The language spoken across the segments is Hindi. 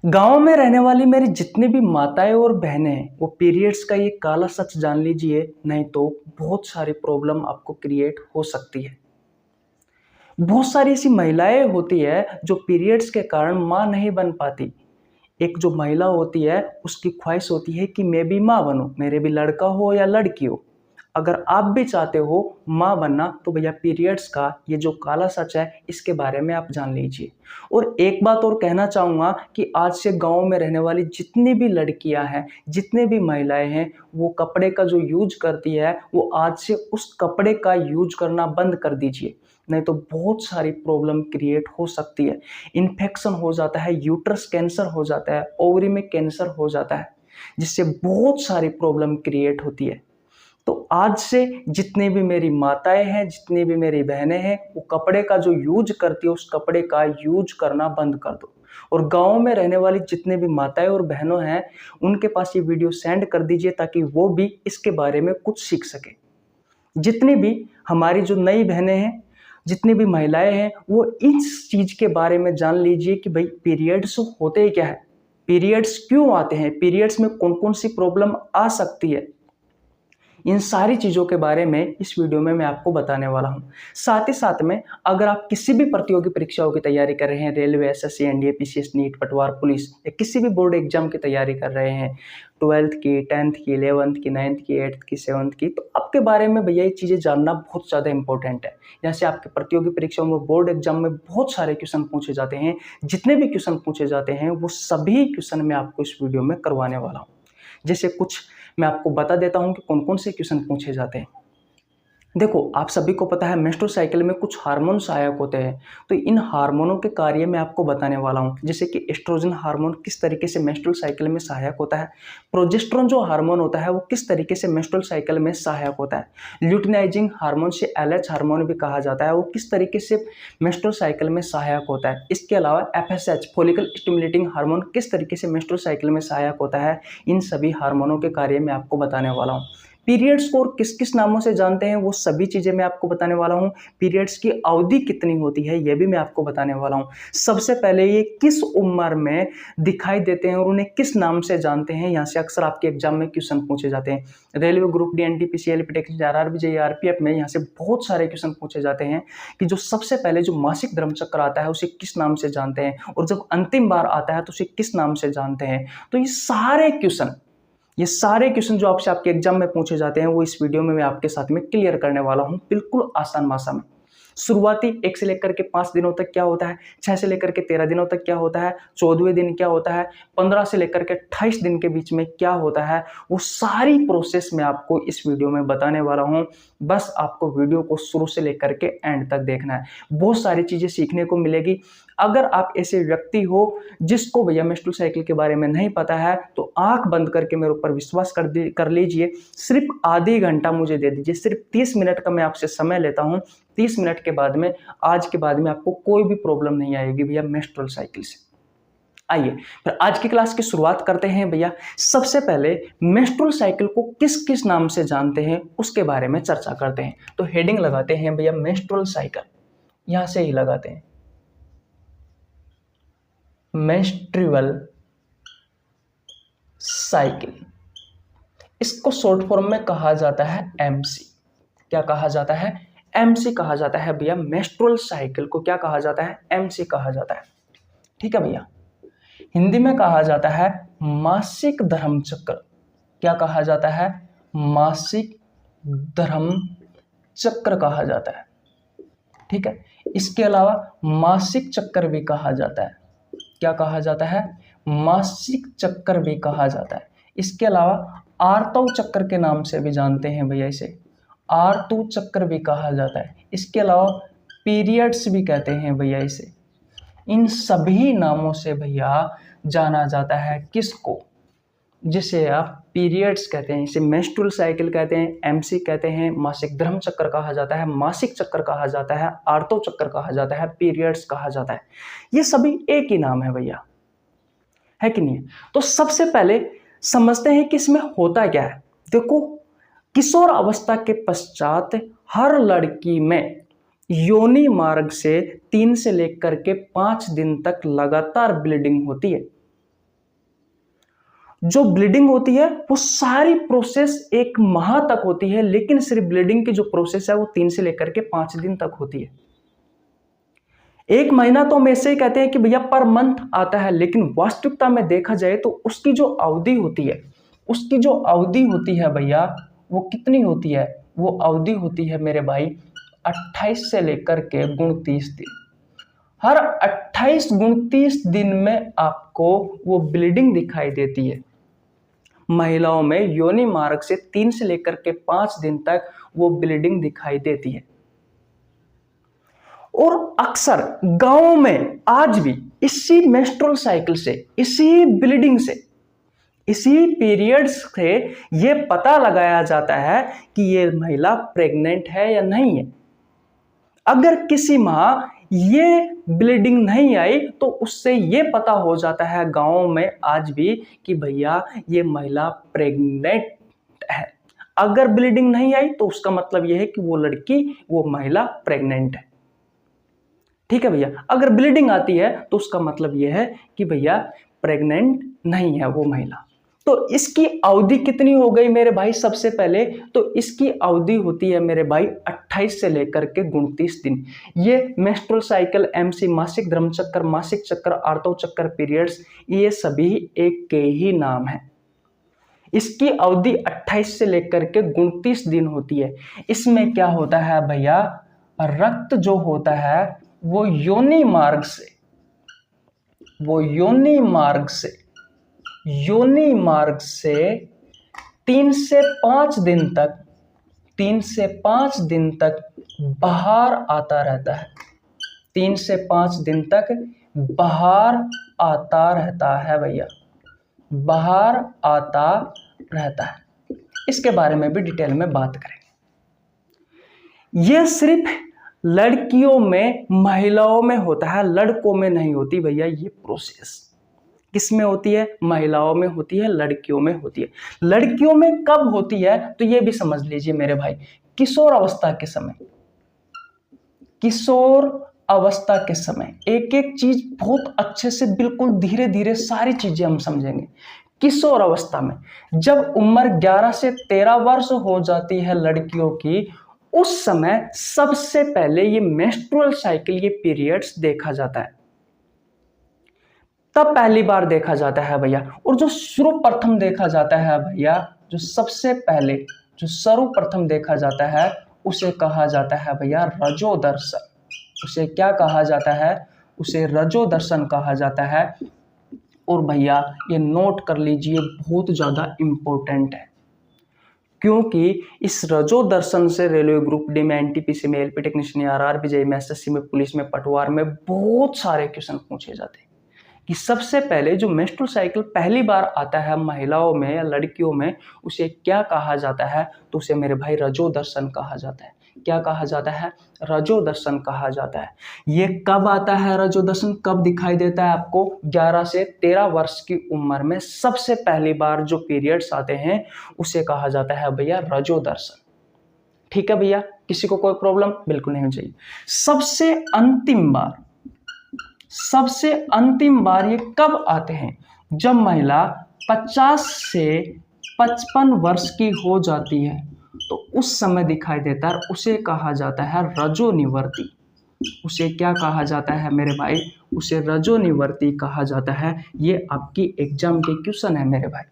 गांव में रहने वाली मेरी जितनी भी माताएं और बहनें हैं वो पीरियड्स का ये काला सच जान लीजिए, नहीं तो बहुत सारी प्रॉब्लम आपको क्रिएट हो सकती है। बहुत सारी ऐसी महिलाएं होती है जो पीरियड्स के कारण मां नहीं बन पाती। एक जो महिला होती है उसकी ख्वाहिश होती है कि मैं भी माँ बनूं, मेरे भी लड़का हो या लड़की हो। अगर आप भी चाहते हो माँ बनना तो भैया पीरियड्स का ये जो काला सच है इसके बारे में आप जान लीजिए। और एक बात और कहना चाहूँगा कि आज से गांव में रहने वाली जितनी भी लड़कियां हैं, जितने भी महिलाएं हैं, वो कपड़े का जो यूज करती है वो आज से उस कपड़े का यूज करना बंद कर दीजिए, नहीं तो बहुत सारी प्रॉब्लम क्रिएट हो सकती है। इन्फेक्शन हो जाता है, यूट्रस कैंसर हो जाता है, ओवरी में कैंसर हो जाता है, जिससे बहुत सारी प्रॉब्लम क्रिएट होती है। तो आज से जितनी भी मेरी माताएं हैं, जितनी भी मेरी बहनें हैं, वो कपड़े का जो यूज करती है उस कपड़े का यूज करना बंद कर दो। और गांव में रहने वाली जितने भी माताएं और बहनों हैं उनके पास ये वीडियो सेंड कर दीजिए ताकि वो भी इसके बारे में कुछ सीख सके। जितनी भी हमारी जो नई बहनें हैं, जितनी भी महिलाएं हैं, वो इस चीज के बारे में जान लीजिए कि भाई पीरियड्स होते ही क्या है, पीरियड्स क्यों आते हैं, पीरियड्स में कौन कौन सी प्रॉब्लम आ सकती है। इन सारी चीज़ों के बारे में इस वीडियो में मैं आपको बताने वाला हूं। साथ ही साथ में अगर आप किसी भी प्रतियोगी परीक्षाओं की तैयारी कर रहे हैं, railway, SSC, NDA, PCS, NEET, पटवार, पुलिस, या किसी भी बोर्ड एग्जाम की तैयारी कर रहे हैं, 12th की, 10th की, 11th की, 9th की, 8th की, 7th की, तो आपके बारे में भैया ये चीज़ें जानना बहुत ज़्यादा इंपॉर्टेंट है। जैसे आपके प्रतियोगी परीक्षाओं में, बोर्ड एग्जाम में बहुत सारे क्वेश्चन पूछे जाते हैं। जितने भी क्वेश्चन पूछे जाते हैं वो सभी क्वेश्चन मैं आपको इस वीडियो में करवाने वाला हूँ। जैसे कुछ मैं आपको बता देता हूं कि कौन कौन से क्वेश्चन पूछे जाते हैं। देखो, आप सभी को पता है मेंस्ट्रुअल साइकिल में कुछ हार्मोन सहायक होते हैं, तो इन हार्मोनों के कार्य मैं आपको बताने वाला हूं। जैसे कि एस्ट्रोजन हार्मोन किस तरीके से मेंस्ट्रुअल साइकिल में सहायक होता है, प्रोजेस्टेरोन जो हार्मोन होता है वो किस तरीके से मेंस्ट्रुअल साइकिल में सहायक होता है, ल्यूटिनाइजिंग हार्मोन से एलएच हार्मोन भी कहा जाता है, वो किस तरीके से मेंस्ट्रुअल साइकिल में सहायक होता है। इसके अलावा एफएसएच फॉलिकल स्टिमुलेटिंग हार्मोन किस तरीके से मेंस्ट्रुअल साइकिल में सहायक होता है। इन सभी हार्मोनों के कार्य मैं आपको बताने वाला हूँ। पीरियड्स को किस किस नामों से जानते हैं वो सभी चीजें मैं आपको बताने वाला हूं। पीरियड्स की अवधि कितनी होती है ये भी मैं आपको बताने वाला हूं। सबसे पहले ये किस उम्र में दिखाई देते हैं और उन्हें किस नाम से जानते हैं, यहाँ से अक्सर आपके एग्जाम में क्वेश्चन पूछे जाते हैं। रेलवे ग्रुप डी, एनटीपीसी, एलपीटेक्निक, आरआरबी, जेईई, आरपीएफ में यहाँ से बहुत सारे क्वेश्चन पूछे जाते हैं कि जो सबसे पहले जो मासिक धर्म चक्र आता है उसे किस नाम से जानते हैं, और जब अंतिम बार आता है तो उसे किस नाम से जानते हैं। तो ये सारे क्वेश्चन जो आपसे आपके एग्जाम में पूछे जाते हैं वो इस वीडियो में मैं आपके साथ में क्लियर करने वाला हूं, बिल्कुल आसान भाषा में। शुरुआती 1 से लेकर के 5 दिनों तक क्या होता है, 6 से लेकर के 13 दिनों तक क्या होता है, 14वें दिन क्या होता है, 15 से लेकर के 28 दिन के बीच में क्या होता है, वो सारी प्रोसेस मैं आपको इस वीडियो में बताने वाला हूं। बस आपको वीडियो को शुरू से लेकर के एंड तक देखना है, बहुत सारी चीजें सीखने को मिलेगी। अगर आप ऐसे व्यक्ति हो जिसको भैया मेंस्ट्रुअल साइकिल के बारे में नहीं पता है तो आंख बंद करके मेरे ऊपर विश्वास कर लीजिए। सिर्फ आधी घंटा मुझे दे दीजिए, सिर्फ 30 मिनट का मैं आपसे समय लेता हूं। 30 मिनट के बाद में, आज के बाद में आपको कोई भी प्रॉब्लम नहीं आएगी भैया मेंस्ट्रुअल साइकिल से। आइए फिर आज की क्लास की शुरुआत करते हैं भैया। सबसे पहले मेंस्ट्रुअल साइकिल को किस किस नाम से जानते हैं उसके बारे में चर्चा करते हैं। तो हेडिंग लगाते हैं भैया मेंस्ट्रुअल साइकिल, यहां से ही लगाते हैं मेंस्ट्रुअल साइकिल। इसको शॉर्ट फॉर्म में कहा जाता है एमसी। क्या कहा जाता है, एमसी कहा जाता है भैया। मेंस्ट्रुअल साइकिल को क्या कहा जाता है, एमसी कहा जाता है। ठीक है भैया। हिंदी में कहा जाता है मासिक धर्म चक्र। क्या कहा जाता है, मासिक धर्म चक्र कहा जाता है। ठीक है। इसके अलावा मासिक चक्र भी कहा जाता है। क्या कहा जाता है, मासिक चक्र भी कहा जाता है। इसके अलावा आर्तव चक्र के नाम से भी जानते हैं भैया इसे, आर्तव चक्र भी कहा जाता है। इसके अलावा पीरियड्स भी कहते हैं भैया इसे। इन सभी नामों से भैया जाना जाता है किसको, जिसे आप पीरियड्स कहते हैं, इसे मेंस्ट्रुअल साइकिल कहते हैं, एमसी कहते हैं, मासिक धर्म चक्र कहा जाता है, मासिक चक्र कहा जाता है, आर्तव चक्र कहा जाता है, पीरियड्स कहा जाता है। ये सभी एक ही नाम है भैया, है कि नहीं। तो सबसे पहले समझते हैं कि इसमें होता क्या है। देखो, किशोर अवस्था के पश्चात हर लड़की में योनि मार्ग से 3 से लेकर के 5 दिन तक लगातार ब्लीडिंग होती है। जो ब्लीडिंग होती है वो सारी प्रोसेस 1 माह तक होती है, लेकिन सिर्फ ब्लीडिंग की जो प्रोसेस है वो 3 से लेकर के 5 दिन तक होती है। 1 महीना तो हम ऐसे ही कहते हैं कि भैया पर मंथ आता है, लेकिन वास्तविकता में देखा जाए तो उसकी जो अवधि होती है, उसकी जो अवधि होती है भैया, वो कितनी होती है? वो अवधि होती है मेरे भाई 28 से लेकर के 29 दिन। हर 28-29 दिन में आपको वो ब्लीडिंग दिखाई देती है। महिलाओं में योनि मार्ग से 3 से लेकर के 5 दिन तक वो ब्लीडिंग दिखाई देती है। और अक्सर गांवों में आज भी इसी मेंस्ट्रुअल साइकिल से, इसी ब्लीडिंग से, इसी पीरियड्स से ये पता लगाया जाता है कि ये महिला प्रेग्नेंट है या नहीं है। अगर किसी माँ ये ब्लीडिंग नहीं आई तो उससे ये पता हो जाता है गांवों में आज भी कि भैया ये महिला प्रेग्नेंट है। अगर ब्लीडिंग नहीं आई तो उसका मतलब यह है कि वो लड़की, वो महिला प्रेग्नेंट है। ठीक है भैया। अगर ब्लीडिंग आती है तो उसका मतलब यह है कि भैया प्रेग्नेंट नहीं है वो महिला। तो इसकी अवधि कितनी हो गई मेरे भाई? सबसे पहले तो इसकी अवधि होती है मेरे भाई 28 से लेकर के 29 दिन। ये मेंस्ट्रुअल साइकिल, एमसी, मासिक धर्मचक्र, मासिक चक्र, आर्तव चक्र, पीरियड्स, ये सभी एक के ही नाम है। इसकी अवधि 28 से लेकर के 29 दिन होती है। इसमें क्या होता है भैया? रक्त जो होता है वो योनि मार्ग से, योनि मार्ग से 3 से 5 दिन तक, 3 से 5 दिन तक बाहर आता रहता है। 3 से 5 दिन तक बाहर आता रहता है भैया, बाहर आता रहता है। इसके बारे में भी डिटेल में बात करेंगे। यह सिर्फ लड़कियों में, महिलाओं में होता है, लड़कों में नहीं होती भैया। ये प्रोसेस किस में होती है? महिलाओं में होती है, लड़कियों में होती है। लड़कियों में कब होती है तो ये भी समझ लीजिए मेरे भाई, किशोर अवस्था के समय। किशोर अवस्था के समय एक एक चीज बहुत अच्छे से, बिल्कुल धीरे धीरे सारी चीजें हम समझेंगे। किशोर अवस्था में जब उम्र 11 से 13 वर्ष हो जाती है लड़कियों की, उस समय सबसे पहले ये मेंस्ट्रुअल साइकिल, ये पीरियड्स देखा जाता है। तब पहली बार देखा जाता है भैया। और जो सर्वप्रथम देखा जाता है भैया, जो सबसे पहले, जो सर्वप्रथम देखा जाता है, उसे कहा जाता है भैया रजो दर्शन। उसे क्या कहा जाता है? उसे रजो दर्शन कहा जाता है। और भैया ये नोट कर लीजिए, बहुत ज्यादा इंपॉर्टेंट है, क्योंकि इस रजो दर्शन से रेलवे ग्रुप डी में, एनटीपीसी में, एलपी टेक्नीशियन, आरआर, जेईई में, एसएससी में, पुलिस में, पटवार में बहुत सारे क्वेश्चन पूछे जाते हैं कि सबसे पहले जो मेंस्ट्रुअल साइकिल पहली बार आता है महिलाओं में या लड़कियों में, उसे क्या कहा जाता है? तो उसे मेरे भाई रजो दर्शन कहा जाता है। क्या कहा जाता है? रजो दर्शन कहा जाता है। ये कब आता है रजो दर्शन? कब दिखाई देता है आपको? 11 से 13 वर्ष की उम्र में सबसे पहली बार जो पीरियड्स आते हैं उसे कहा जाता है भैया रजो दर्शन। ठीक है भैया, किसी को कोई प्रॉब्लम बिल्कुल नहीं चाहिए। सबसे अंतिम बार ये कब आते हैं? जब महिला 50 से 55 वर्ष की हो जाती है तो उस समय दिखाई देता है। उसे कहा जाता है रजो निवर्ती। उसे क्या कहा जाता है मेरे भाई? उसे रजो निवर्ती कहा जाता है। ये आपकी एग्जाम के क्वेश्चन है मेरे भाई।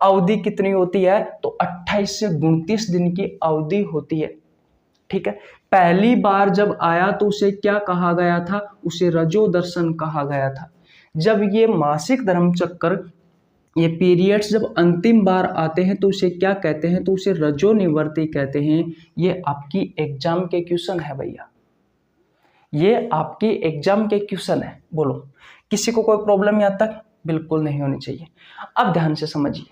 अवधि कितनी होती है? तो 28 से 29 दिन की अवधि होती है। ठीक है। पहली बार जब आया तो उसे क्या कहा गया था? उसे रजो दर्शन कहा गया था। जब ये मासिक धर्मचक्र, ये पीरियड्स जब अंतिम बार आते हैं तो उसे क्या कहते हैं? तो उसे रजो निवर्ती कहते हैं। ये आपकी एग्जाम के क्वेश्चन है भैया, ये आपकी एग्जाम के क्वेश्चन है। बोलो, किसी को कोई प्रॉब्लम यहाँ तक? बिल्कुल नहीं होनी चाहिए। अब ध्यान से समझिए,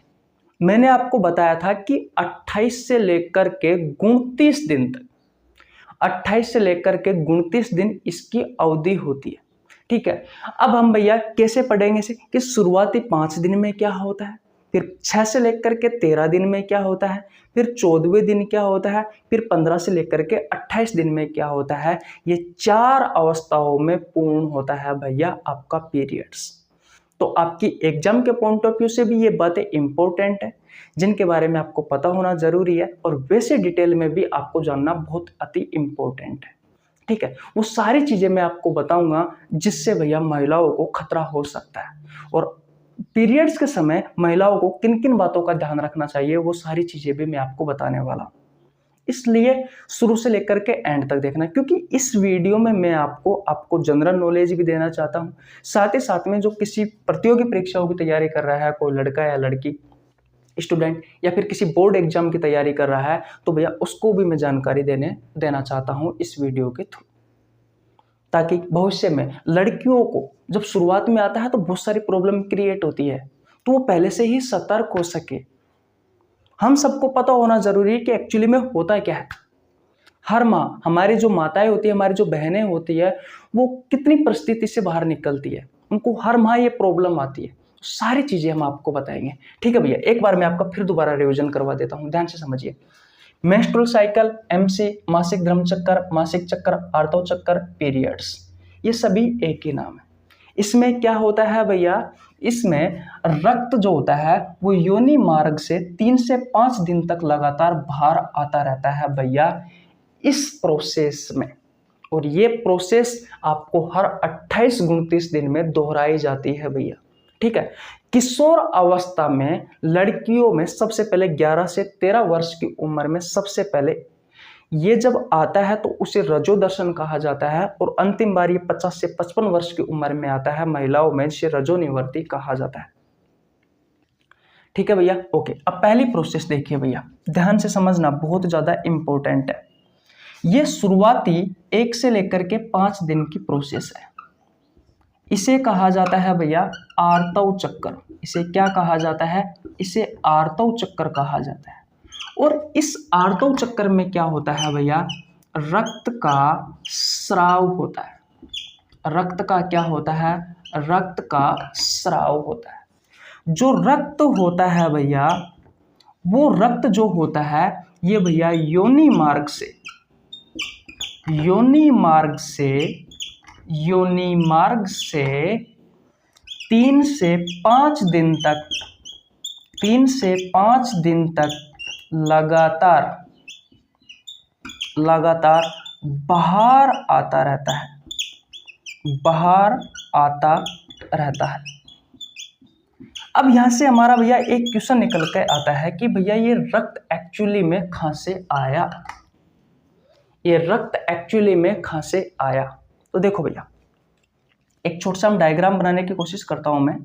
मैंने आपको बताया था कि 28 से लेकर के 29 दिन तक, 28 से लेकर के 29 दिन इसकी अवधि होती है। ठीक है। अब हम भैया कैसे पढ़ेंगे इसे कि शुरुआती 5 दिन में क्या होता है, फिर 6 से लेकर के 13 दिन में क्या होता है, फिर 14वें दिन क्या होता है, फिर 15 से लेकर के 28 दिन में क्या होता है। ये 4 अवस्थाओं में पूर्ण होता है भैया आपका पीरियड्स। तो आपकी एग्जाम के पॉइंट ऑफ व्यू से भी ये बातें इंपॉर्टेंट है, जिनके बारे में आपको पता होना जरूरी है, और वैसे डिटेल में भी आपको जानना बहुत अति इंपॉर्टेंट है। ठीक है, वो सारी चीजें मैं आपको बताऊंगा जिससे भैया महिलाओं को खतरा हो सकता है, और पीरियड्स के समय महिलाओं को किन किन बातों का ध्यान रखना चाहिए वो सारी चीजें भी मैं आपको बताने वाला हूं। इसलिए शुरू से लेकर के एंड तक देखना, क्योंकि इस वीडियो में मैं आपको जनरल नॉलेज भी देना चाहता हूं, साथ ही साथ में जो किसी प्रतियोगी परीक्षाओं की तैयारी कर रहा है, कोई लड़का या लड़की स्टूडेंट, या फिर किसी बोर्ड एग्जाम की तैयारी कर रहा है, तो भैया उसको भी मैं जानकारी देना चाहता हूं इस वीडियो के थ्रू, ताकि भविष्य में लड़कियों को जब शुरुआत में आता है तो बहुत सारी प्रॉब्लम क्रिएट होती है, तो वो पहले से ही सतर्क हो सके। हम सबको पता होना जरूरी है कि एक्चुअली में होता क्या है। हर माँ, हमारी जो माताएं होती है, हमारी जो बहनें होती है, वो कितनी परिस्थिति से बाहर निकलती है, उनको हर माह ये प्रॉब्लम आती है, सारी चीजें हम आपको बताएंगे। ठीक है भैया, एक बार मैं आपका फिर दोबारा रिवीजन करवा देता हूँ, ध्यान से समझिए। मेंस्ट्रुअल साइकिल, एमसी, मासिक धर्म चक्कर, मासिक चक्कर, आर्तव चक्कर, पीरियड्स, ये सभी एक ही नाम है। इसमें क्या होता है भैया, इसमें रक्त जो होता है वो योनि मार्ग से 3 से 5 दिन तक लगातार बाहर आता रहता है भैया इस प्रोसेस में, और ये प्रोसेस आपको हर 28-29 दिन में दोहराई जाती है भैया। ठीक है, किशोर अवस्था में लड़कियों में सबसे पहले 11 से 13 वर्ष की उम्र में सबसे पहले ये जब आता है तो उसे रजोदर्शन कहा जाता है, और अंतिम बार ये 50 से 55 वर्ष की उम्र में आता है महिलाओं में, जिसे रजोनिवृत्ति कहा जाता है। ठीक है भैया, ओके। अब पहली प्रोसेस देखिए भैया, ध्यान से समझना, बहुत ज्यादा इंपॉर्टेंट है। ये शुरुआती 1 से लेकर के 5 दिन की प्रोसेस है। इसे कहा जाता है भैया आर्तव चक्कर। इसे क्या कहा जाता है? इसे आर्तव चक्कर कहा जाता है। और इस आर्तव चक्कर में क्या होता है भैया, रक्त का स्राव होता है। रक्त का क्या होता है? रक्त का स्राव होता है। जो रक्त होता है भैया, वो रक्त जो होता है ये भैया योनि मार्ग से 3 से 5 दिन तक लगातार बाहर आता रहता है। अब यहां से हमारा भैया एक क्वेश्चन निकल के आता है कि भैया ये रक्त एक्चुअली में कहां से आया? तो देखो भैया, एक छोटा सा डायग्राम बनाने की कोशिश करता हूं मैं।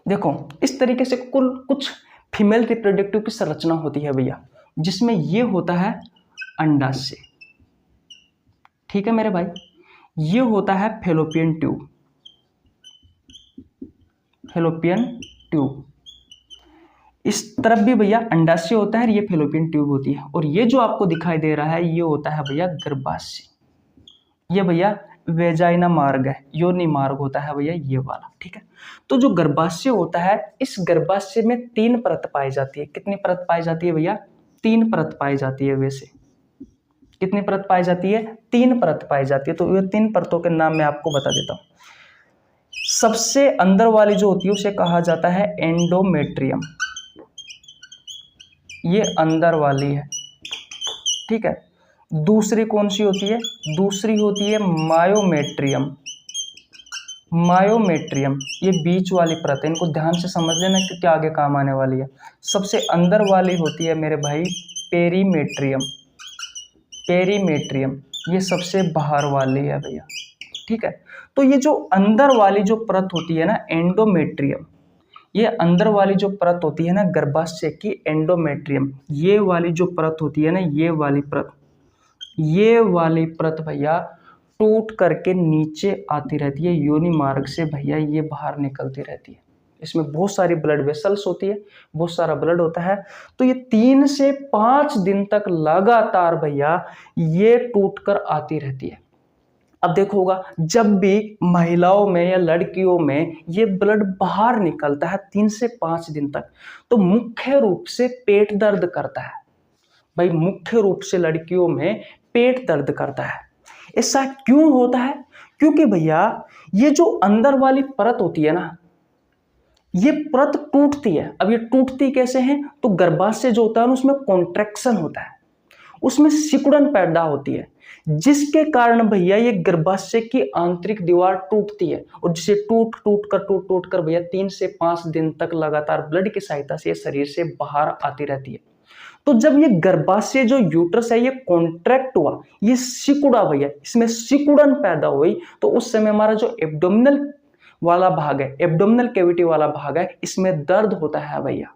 देखो, इस तरीके से कुछ फीमेल रिप्रोडक्टिव की संरचना होती है भैया, जिसमें ये होता है अंडाशय। ठीक है मेरे भाई, ये होता है फैलोपियन ट्यूब। इस तरफ भी भैया अंडाशय होता है, ये फैलोपियन ट्यूब होती है, और ये जो आपको दिखाई दे रहा है ये होता है भैया गर्भाशय। ये भैया वेजाइना मार्ग है, योनि मार्ग होता है भैया ये वाला। ठीक है, तो जो गर्भाशय होता है, इस गर्भाशय में 3 परत पाई जाती है। कितनी परत पाई जाती है भैया? 3 परत पाई जाती है। वैसे कितनी परत पाई जाती है? 3 परत पाई जाती है। तो ये 3 परतों के नाम मैं आपको बता देता हूं। सबसे अंदर वाली जो होती है उसे कहा जाता है एंडोमेट्रियम, ये अंदर वाली है। ठीक है, दूसरी कौन सी होती है? दूसरी होती है मायोमेट्रियम, ये बीच वाली परत है। इनको ध्यान से समझ लेना क्योंकि आगे काम आने वाली है। सबसे अंदर वाली होती है मेरे भाई पेरीमेट्रियम, ये सबसे बाहर वाली है भैया। ठीक है, तो ये जो अंदर वाली जो परत होती है ना एंडोमेट्रियम, ये अंदर वाली जो परत होती है ना गर्भाशय की एंडोमेट्रियम, ये वाली जो परत होती है ना, ये वाली परत भैया टूट करके नीचे आती रहती है योनि मार्ग से भैया, ये बाहर निकलती रहती है। इसमें बहुत सारी ब्लड वेसल्स होती है, बहुत सारा ब्लड होता है। तो ये 3 से 5 दिन तक लगातार भैया ये टूट कर आती रहती है। अब देखो होगा, जब भी महिलाओं में या लड़कियों में ये ब्लड बाहर निकलता है 3 से 5 दिन तक, तो मुख्य रूप से पेट दर्द करता है। भाई मुख्य रूप से लड़कियों में पेट दर्द करता है। ऐसा क्यों होता है? क्योंकि भैया ये जो अंदर वाली परत होती है ना, ये परत टूटती है। अब ये टूटती कैसे है? तो गर्भाशय जो होता है ना, उसमें कॉन्ट्रैक्शन होता है, उसमें सिकुड़न पैदा होती है, जिसके कारण भैया ये गर्भाशय की आंतरिक दीवार टूटती है, और जिसे टूट कर भैया 3 से 5 दिन तक लगातार ब्लड की सहायता से शरीर से बाहर आती रहती है। तो जब ये गर्भाशय जो यूट्रस है ये कॉन्ट्रैक्ट हुआ, ये सिकुड़ा भैया, इसमें सिकुड़न पैदा हुई, तो उस समय हमारा जो एब्डोमिनल वाला भाग है, एब्डोमिनल कैविटी वाला भाग है, इसमें दर्द होता है भैया,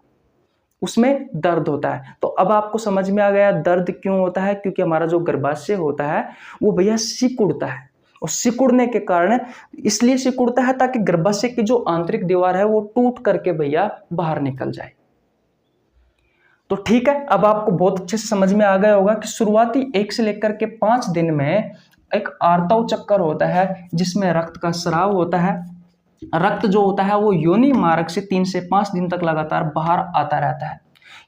उसमें दर्द होता है। तो अब आपको समझ में आ गया दर्द क्यों होता है? क्योंकि हमारा जो गर्भाशय होता है वो भैया सिकुड़ता है, और सिकुड़ने के कारण इसलिए सिकुड़ता है ताकि गर्भाशय की जो आंतरिक दीवार है वो टूट करके भैया बाहर निकल जाए। तो ठीक है, अब आपको बहुत अच्छे से समझ में आ गया होगा कि शुरुआती 1 से लेकर के 5 दिन में एक आर्तव चक्कर होता है, जिसमें रक्त का स्राव होता है। रक्त जो होता है वो योनि मार्ग से 3 से 5 दिन तक लगातार बाहर आता रहता है।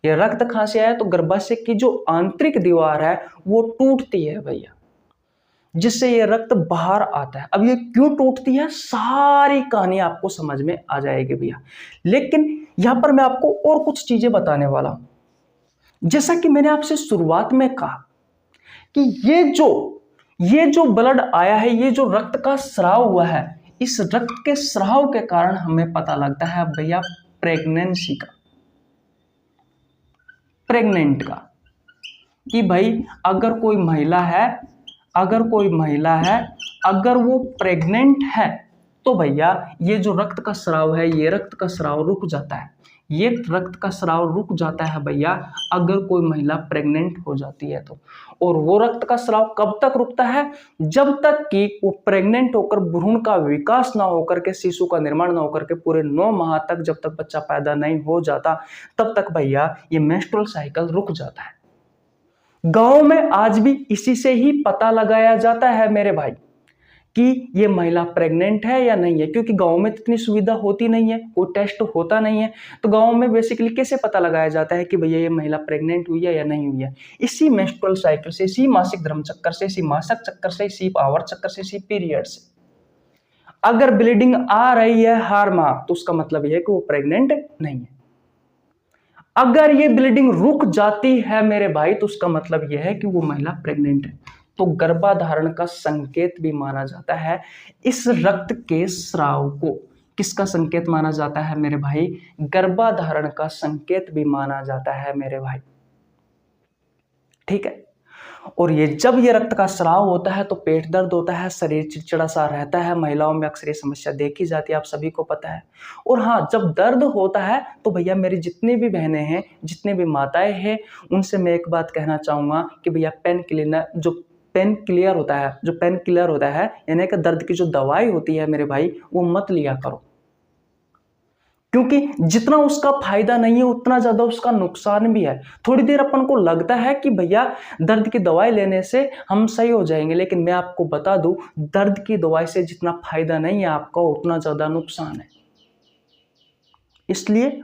ये रक्त कहां से आया? तो गर्भाशय की जो आंतरिक दीवार है वो टूटती है भैया, जिससे ये रक्त बाहर आता है। अब ये क्यों टूटती है, सारी कहानी आपको समझ में आ जाएगी भैया। लेकिन यहां पर मैं आपको और कुछ चीजें बताने वाला हूं। जैसा कि मैंने आपसे शुरुआत में कहा कि ये जो ब्लड आया है, ये जो रक्त का स्राव हुआ है, इस रक्त के स्राव के कारण हमें पता लगता है भैया प्रेगनेंसी का, प्रेग्नेंट का, कि भाई अगर कोई महिला है, अगर वो प्रेग्नेंट है, तो भैया ये जो रक्त का स्राव है, ये रक्त का स्राव रुक जाता है। ये रक्त का स्राव रुक जाता है भैया अगर कोई महिला प्रेग्नेंट हो जाती है तो। और वो रक्त का स्राव कब तक रुकता है? जब तक कि वो प्रेग्नेंट होकर भ्रूण का विकास ना होकर के, शिशु का निर्माण ना होकर के पूरे 9 माह तक, जब तक बच्चा पैदा नहीं हो जाता, तब तक भैया ये मेंस्ट्रुअल साइकिल रुक जाता है। गांव में आज भी इसी से ही पता लगाया जाता है मेरे भाई कि ये महिला प्रेग्नेंट है या नहीं है, क्योंकि गांव में इतनी सुविधा होती नहीं है, कोई टेस्ट होता नहीं है। तो गांव में बेसिकली कैसे पता लगाया जाता है कि भैया ये महिला प्रेग्नेंट हुई है या नहीं हुई है? इसी मेंस्ट्रुअल साइकिल से, इसी मासिक धर्म चक्कर से, इसी मासिक चक्कर से, इसी आवर्त चक्कर से, इसी पीरियड से। अगर ब्लीडिंग आ रही है हर माह, तो उसका मतलब यह है कि वो प्रेग्नेंट नहीं है। अगर ये ब्लीडिंग रुक जाती है मेरे भाई, तो उसका मतलब यह है कि वो महिला प्रेग्नेंट है। तो गर्भाधारण का संकेत भी माना जाता है इस रक्त के स्राव को। किसका संकेत माना जाता है मेरे भाई? गर्भाधारण का संकेत भी माना जाता है मेरे भाई। ठीक है। और ये जब ये रक्त का स्राव होता है तो पेट दर्द होता है, शरीर चिड़चिड़ा सा रहता है, महिलाओं में अक्सर ये समस्या देखी जाती है, आप सभी को पता है। और हाँ, जब दर्द होता है तो भैया मेरी जितनी भी बहनें हैं, जितने भी माताएं हैं, उनसे मैं एक बात कहना चाहूंगा कि भैया पेन किलर होता है यानी कि दर्द की जो दवाई होती है मेरे भाई, वो मत लिया करो, क्योंकि जितना उसका फायदा नहीं है उतना ज्यादा उसका नुकसान भी है। थोड़ी देर अपन को लगता है कि भैया दर्द की दवाई लेने से हम सही हो जाएंगे, लेकिन मैं आपको बता दूं, दर्द की दवाई से जितना फायदा नहीं है आपका, उतना ज्यादा नुकसान है। इसलिए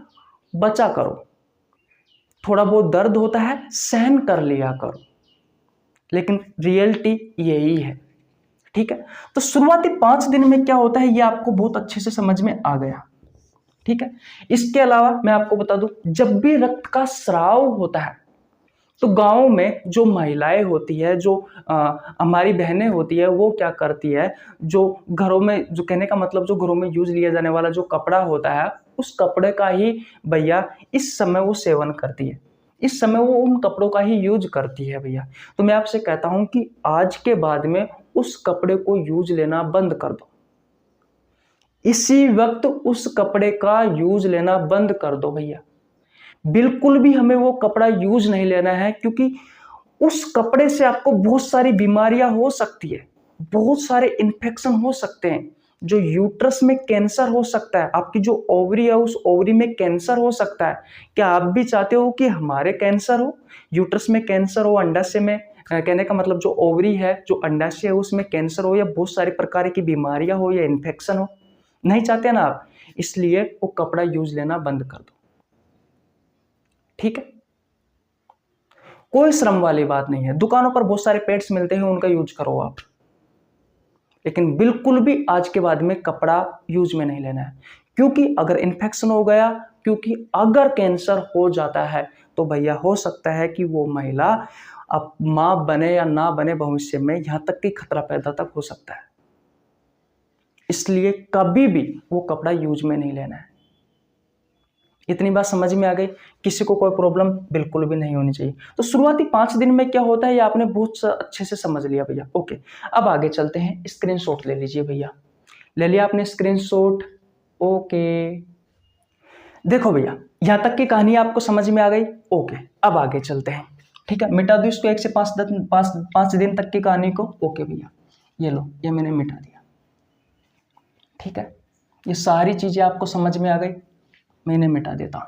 बचा करो। थोड़ा बहुत दर्द होता है, सहन कर लिया करो, लेकिन रियलिटी यही है। ठीक है। तो शुरुआती 5 दिन में क्या होता है ये आपको बहुत अच्छे से समझ में आ गया। ठीक है। इसके अलावा मैं आपको बता दूं, जब भी रक्त का स्राव होता है तो गांव में जो महिलाएं होती है, जो हमारी बहनें होती है, वो क्या करती है, जो घरों में, जो कहने का मतलब जो घरों में यूज लिया जाने वाला जो कपड़ा होता है, उस कपड़े का ही भैया इस समय वो सेवन करती है, इस समय वो उन कपड़ों का ही यूज करती है भैया। तो मैं आपसे कहता हूं कि आज के बाद में उस कपड़े को यूज लेना बंद कर दो, इसी वक्त उस कपड़े का यूज लेना बंद कर दो भैया। बिल्कुल भी हमें वो कपड़ा यूज नहीं लेना है, क्योंकि उस कपड़े से आपको बहुत सारी बीमारियां हो सकती है, बहुत सारे इन्फेक्शन हो सकते हैं, जो यूट्रस में कैंसर हो सकता है, आपकी जो ओवरी है उस ओवरी में कैंसर हो सकता है। क्या आप भी चाहते हो कि हमारे कैंसर हो, यूट्रस में कैंसर हो, अंडाशय में, कहने का मतलब जो ओवरी है, जो अंडाशय है, उसमें कैंसर हो, या बहुत सारी प्रकार की बीमारियां हो, या इन्फेक्शन हो? नहीं चाहते ना आप, इसलिए वो कपड़ा यूज लेना बंद कर दो। ठीक है। कोई श्रम वाली बात नहीं है। दुकानों पर बहुत सारे पैड्स मिलते हैं, उनका यूज करो आप, लेकिन बिल्कुल भी आज के बाद में कपड़ा यूज में नहीं लेना है। क्योंकि अगर इन्फेक्शन हो गया, क्योंकि अगर कैंसर हो जाता है तो भैया हो सकता है कि वो महिला अब मां बने या ना बने भविष्य में, यहां तक कि खतरा पैदा तक हो सकता है। इसलिए कभी भी वो कपड़ा यूज में नहीं लेना है। इतनी बात समझ में आ गई? किसी को कोई प्रॉब्लम बिल्कुल भी नहीं होनी चाहिए। तो शुरुआती 5 दिन में क्या होता है ये आपने बहुत अच्छे से समझ लिया भैया। ओके, अब आगे चलते हैं। स्क्रीनशॉट ले लीजिए भैया। ले लिया आपने स्क्रीनशॉट? ओके, देखो भैया यहां तक की कहानी आपको समझ में आ गई। ओके, अब आगे चलते हैं। ठीक है, मिटा दो इसको 1 से 5 दिन तक की कहानी को। ओके भैया, ये लो, ये मैंने मिटा दिया। ठीक है, ये सारी चीजें आपको समझ में आ गई, मैंने मिटा देता हूं।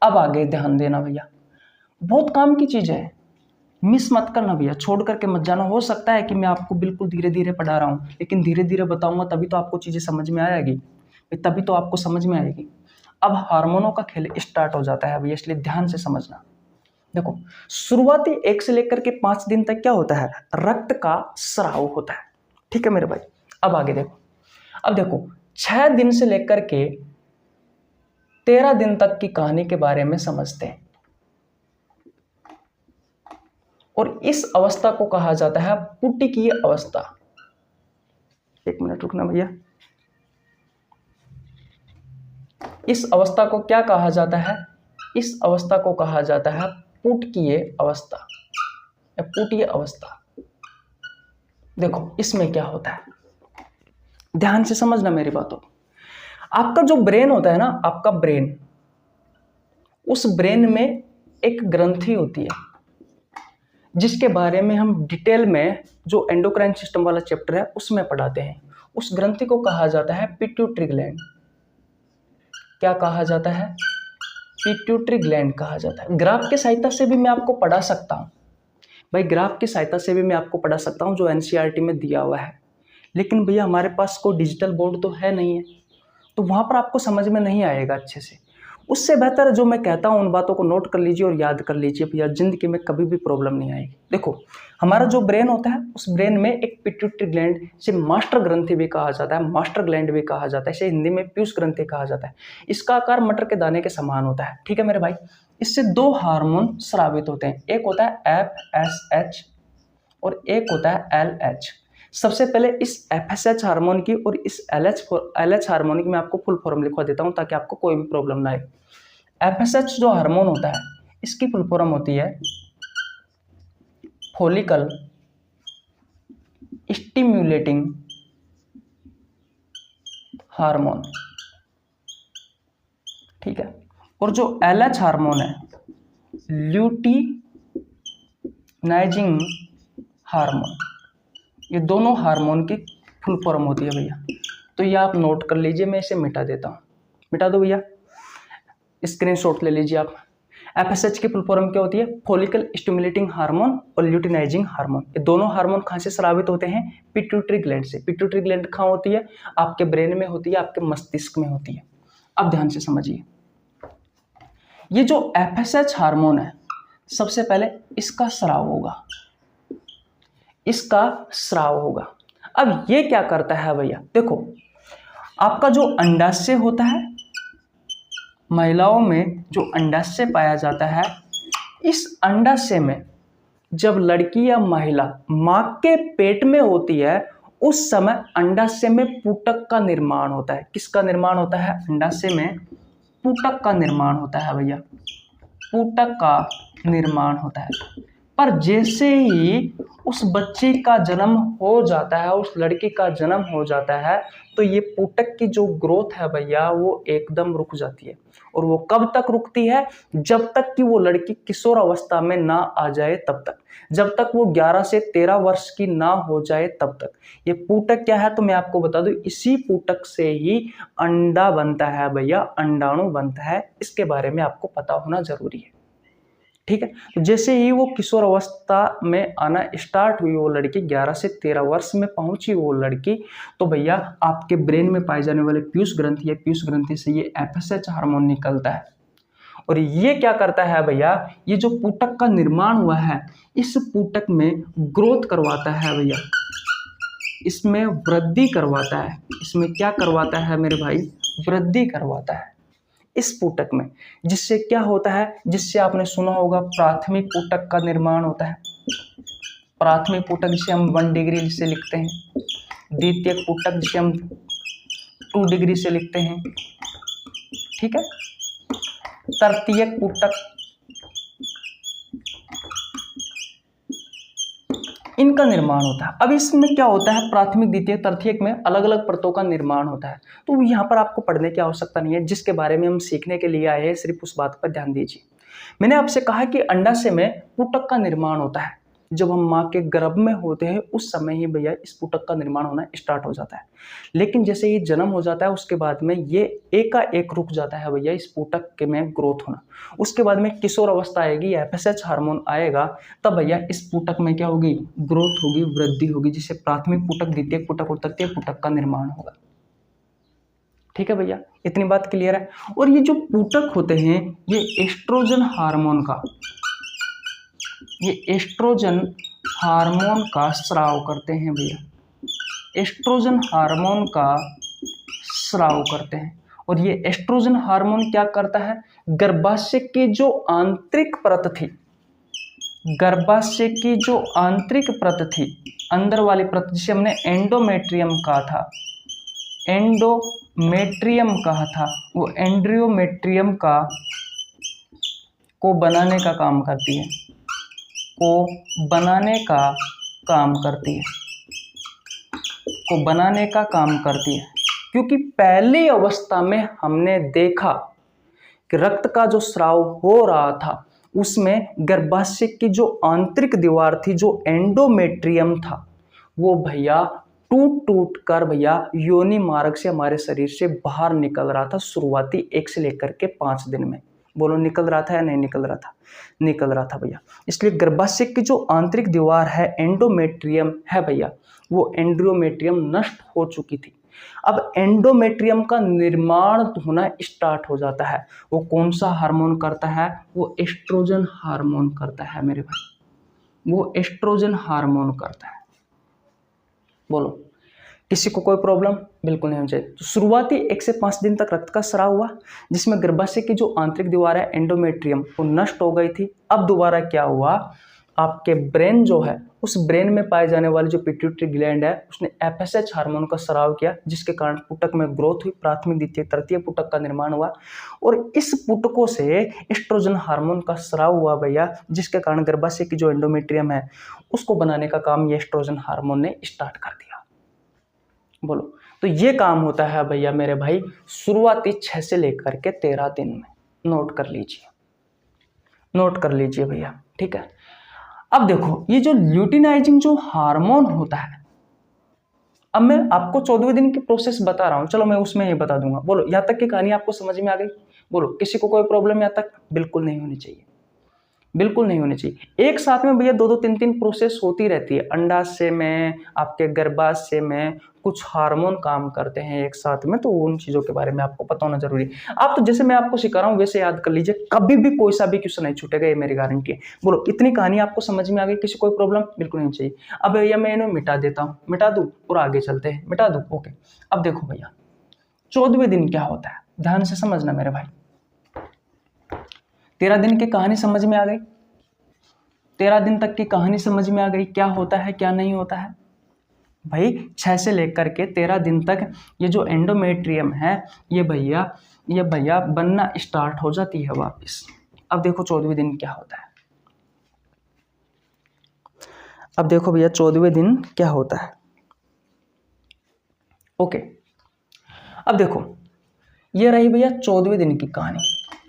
अब आगे ध्यान देना भैया, बहुत काम की चीज है, मिस मत करना भैया, छोड़ करके मत जाना। हो सकता है कि मैं आपको बिल्कुल धीरे धीरे पढ़ा रहा हूँ, लेकिन धीरे धीरे बताऊंगा तभी तो आपको चीजें समझ में आएगी, तभी तो आपको समझ में आएगी। अब हार्मोनों का खेल स्टार्ट हो जाता है भैया, इसलिए ध्यान से समझना। देखो, शुरुआती 1 से लेकर के 5 दिन तक क्या होता है, रक्त का स्राव होता है। ठीक है मेरे भाई, अब आगे देखो। अब देखो 6 दिन से लेकर के 13 दिन तक की कहानी के बारे में समझते हैं, और इस अवस्था को कहा जाता है पुटिकीय अवस्था। 1 मिनट रुकना भैया। इस अवस्था को क्या कहा जाता है? इस अवस्था को कहा जाता है पुटकीय अवस्था या पुटीय अवस्था। देखो इसमें क्या होता है, ध्यान से समझना मेरी बातों। आपका जो ब्रेन होता है ना, आपका ब्रेन, उस ब्रेन में एक ग्रंथि होती है जिसके बारे में हम डिटेल में जो एंडोक्राइन सिस्टम वाला चैप्टर है उसमें पढ़ाते हैं। उस ग्रंथि को कहा जाता है पिट्यूटरी ग्लैंड। क्या कहा जाता है? पिट्यूटरी ग्लैंड कहा जाता है। ग्राफ की सहायता से भी मैं आपको पढ़ा सकता हूँ भाई, ग्राफ की सहायता से भी मैं आपको पढ़ा सकता हूँ जो एनसीईआरटी में दिया हुआ है, लेकिन भैया हमारे पास कोई डिजिटल बोर्ड तो है नहीं है, तो वहाँ पर आपको समझ में नहीं आएगा अच्छे से। उससे बेहतर जो मैं कहता हूँ उन बातों को नोट कर लीजिए और याद कर लीजिए भैया, जिंदगी में कभी भी प्रॉब्लम नहीं आएगी। देखो हमारा जो ब्रेन होता है, उस ब्रेन में एक पिट्यूटरी ग्लैंड, इसे मास्टर ग्रंथि भी कहा जाता है, मास्टर ग्लैंड भी कहा जाता है, इसे हिंदी में पीयूष ग्रंथि कहा जाता है। इसका आकार मटर के दाने के समान होता है। ठीक है मेरे भाई, इससे 2 हार्मोन स्रावित होते हैं, एक होता है FSH और एक होता है LH। सबसे पहले इस FSH हार्मोन की और इस LH हार्मोन की मैं आपको फुल फॉर्म लिखवा देता हूं ताकि आपको कोई भी प्रॉब्लम ना आए। FSH जो हार्मोन होता है, इसकी फुल फॉर्म होती है फॉलिकल स्टिम्युलेटिंग हार्मोन। ठीक है, और जो LH हार्मोन है, ल्यूटिनाइजिंग हार्मोन, ये दोनों हार्मोन की फुल फॉर्म होती है भैया। तो ये आप नोट कर लीजिए, मैं इसे मिटा देता हूँ। मिटा दो भैया, स्क्रीनशॉट ले लीजिए आप। FSH की फुल फॉर्म क्या होती है? फॉलिकल स्टिमुलेटिंग हार्मोन और ल्यूटिनाइजिंग हार्मोन। ये दोनों हार्मोन कहाँ से स्रावित होते हैं? पिट्यूटरी ग्लैंड से। पिट्यूटरी ग्लैंड कहाँ होती है? आपके ब्रेन में होती है, आपके मस्तिष्क में होती है। अब ध्यान से समझिए, ये जो FSH हार्मोन है, सबसे पहले इसका स्राव होगा, इसका स्राव होगा। अब ये क्या करता है भैया? देखो आपका जो अंडाशय होता है, महिलाओं में जो अंडाशय पाया जाता है, इस अंडाशय में जब लड़की या महिला मां के पेट में होती है, उस समय अंडाशय में पुटक का निर्माण होता है। किसका निर्माण होता है? अंडाशय में पुटक का निर्माण होता है भैया, पुटक का निर्माण होता है। पर जैसे ही उस बच्चे का जन्म हो जाता है, उस लड़की का जन्म हो जाता है, तो ये पुटक की जो ग्रोथ है भैया वो एकदम रुक जाती है। और वो कब तक रुकती है? जब तक कि वो लड़की किशोर अवस्था में ना आ जाए तब तक, जब तक वो 11 से 13 वर्ष की ना हो जाए तब तक। ये पुटक क्या है तो मैं आपको बता दूं, इसी पुटक से ही अंडा बनता है भैया, अंडाणु बनता है। इसके बारे में आपको पता होना जरूरी है। ठीक है, तो जैसे ही वो किशोर अवस्था में आना स्टार्ट हुई वो लड़की, 11 से 13 वर्ष में पहुंची वो लड़की, तो भैया आपके ब्रेन में पाए जाने वाले पीयूष ग्रंथि है, पीयूष ग्रंथि से ये FSH हार्मोन निकलता है। और ये क्या करता है भैया, ये जो पुटक का निर्माण हुआ है इस पुटक में ग्रोथ करवाता है भैया, इसमें वृद्धि करवाता है। इसमें क्या करवाता है मेरे भाई, वृद्धि करवाता है इस पुटक में। जिससे क्या होता है, जिससे आपने सुना होगा प्राथमिक पुटक का निर्माण होता है। प्राथमिक पुटक जिसे हम 1 डिग्री से लिखते हैं, द्वितीयक पुटक जिसे हम 2 डिग्री से लिखते हैं, ठीक है। तृतीयक पुटक, इनका निर्माण होता है। अब इसमें क्या होता है, प्राथमिक द्वितीयक तृतीयक में अलग अलग परतों का निर्माण होता है। तो यहाँ पर आपको पढ़ने की आवश्यकता नहीं है, जिसके बारे में हम सीखने के लिए आए हैं सिर्फ उस बात पर ध्यान दीजिए। मैंने आपसे कहा कि अंडाशय में पुटक का निर्माण होता है। जब हम माँ के गर्भ में होते हैं उस समय ही भैया इस पुटक का निर्माण होना स्टार्ट हो जाता है। लेकिन जैसे ही जन्म हो जाता है उसके बाद में ये एकाएक रुक जाता है भैया इस पुटक के में ग्रोथ होना। उसके बाद में किशोर अवस्था आएगी, एफएसएच हार्मोन आएगा, तब भैया इस पुटक में क्या होगी, ग्रोथ होगी, वृद्धि होगी, जिससे प्राथमिक पुटक, द्वितीयक पुटक और तृतीयक पुटक का निर्माण होगा। ठीक है भैया, इतनी बात क्लियर है। और ये जो पुटक होते हैं ये एस्ट्रोजन हार्मोन का, ये एस्ट्रोजन हार्मोन का स्राव करते हैं भैया, एस्ट्रोजन हार्मोन का स्राव करते हैं। और ये एस्ट्रोजन हार्मोन क्या करता है, गर्भाशय की जो आंतरिक परत थी, गर्भाशय की जो आंतरिक परत थी, अंदर वाली परत जिसे हमने एंडोमेट्रियम कहा था, एंडोमेट्रियम कहा था, वो एंड्रियोमेट्रियम को बनाने का काम करती है, को बनाने का काम करती है, को बनाने का काम करती है। क्योंकि पहली अवस्था में हमने देखा कि रक्त का जो स्राव हो रहा था उसमें गर्भाशय की जो आंतरिक दीवार थी, जो एंडोमेट्रियम था, वो भैया टूट टूट कर भैया योनि मार्ग से हमारे शरीर से बाहर निकल रहा था शुरुआती 1 से लेकर के 5 दिन में। बोलो निकल रहा था या नहीं निकल रहा था, निकल रहा था भैया। इसलिए गर्भाशय की जो आंतरिक दीवार है एंडोमेट्रियम है भैया, वो एंड्रियोमेट्रियम नष्ट हो चुकी थी। अब एंडोमेट्रियम का निर्माण होना स्टार्ट हो जाता है। वो कौन सा हार्मोन करता है, वो एस्ट्रोजन हार्मोन करता है मेरे भाई, वो एस्ट्रोजन हार्मोन करता है। बोलो किसी को कोई प्रॉब्लम बिल्कुल नहीं होनी चाहिए। तो शुरुआती 1 से 5 दिन तक रक्त का स्राव हुआ, जिसमें गर्भाशय की जो आंतरिक दीवार है एंडोमेट्रियम वो नष्ट हो गई थी। अब दोबारा क्या हुआ, आपके ब्रेन जो है उस ब्रेन में पाए जाने वाली जो पिट्यूटरी ग्लैंड है उसने एफएसएच हार्मोन का स्राव किया, जिसके कारण पुटक में ग्रोथ हुई, प्राथमिक द्वितीयक तृतीय पुटक का निर्माण हुआ। और इस पुटकों से एस्ट्रोजन हार्मोन का स्राव हुआ भैया, जिसके कारण गर्भाशय की जो एंडोमेट्रियम है उसको बनाने का काम ये एस्ट्रोजन हार्मोन ने स्टार्ट कर दिया। बोलो, तो ये काम होता है भैया मेरे भाई शुरुआती 6 से लेकर के 13 दिन में। नोट कर लीजिए, नोट कर लीजिए भैया, ठीक है। अब देखो ये जो ल्यूटिनाइजिंग जो हार्मोन होता है, अब मैं आपको 14वें दिन की प्रोसेस बता रहा हूं, चलो मैं उसमें ही बता दूंगा। बोलो यहां तक की कहानी आपको समझ में आ गई? बोलो किसी को कोई प्रॉब्लम यहां तक? बिल्कुल नहीं होनी चाहिए, बिल्कुल नहीं होनी चाहिए। एक साथ में भैया 2-2 3-3 प्रोसेस होती रहती है। अंडाशय में, आपके गर्भाशय में कुछ हार्मोन काम करते हैं एक साथ में, तो उन चीजों के बारे में आपको पता होना जरूरी है। आप तो जैसे मैं आपको सिखा रहा हूं वैसे याद कर लीजिए, कभी भी कोई सा भी क्वेश्चन नहीं छूटेगा, ये मेरी गारंटी है। बोलो इतनी कहानी आपको समझ में आ गई? किसी कोई प्रॉब्लम बिल्कुल नहीं चाहिए। अब भैया मैं इन्हें मिटा देता हूँ, मिटा दूं और आगे चलते हैं। मिटा दूं, ओके। अब देखो भैया 14वें दिन क्या होता है, ध्यान से समझना मेरे भाई। 13 दिन की कहानी समझ में आ गई, 13 दिन तक की कहानी समझ में आ गई, क्या होता है क्या नहीं होता है भाई। 6 से लेकर के 13 दिन तक ये जो एंडोमेट्रियम है ये भैया बनना स्टार्ट हो जाती है वापस। अब देखो 14वें दिन क्या होता है, अब देखो भैया 14वें दिन क्या होता है, ओके। अब देखो ये रही भैया 14वें दिन की कहानी।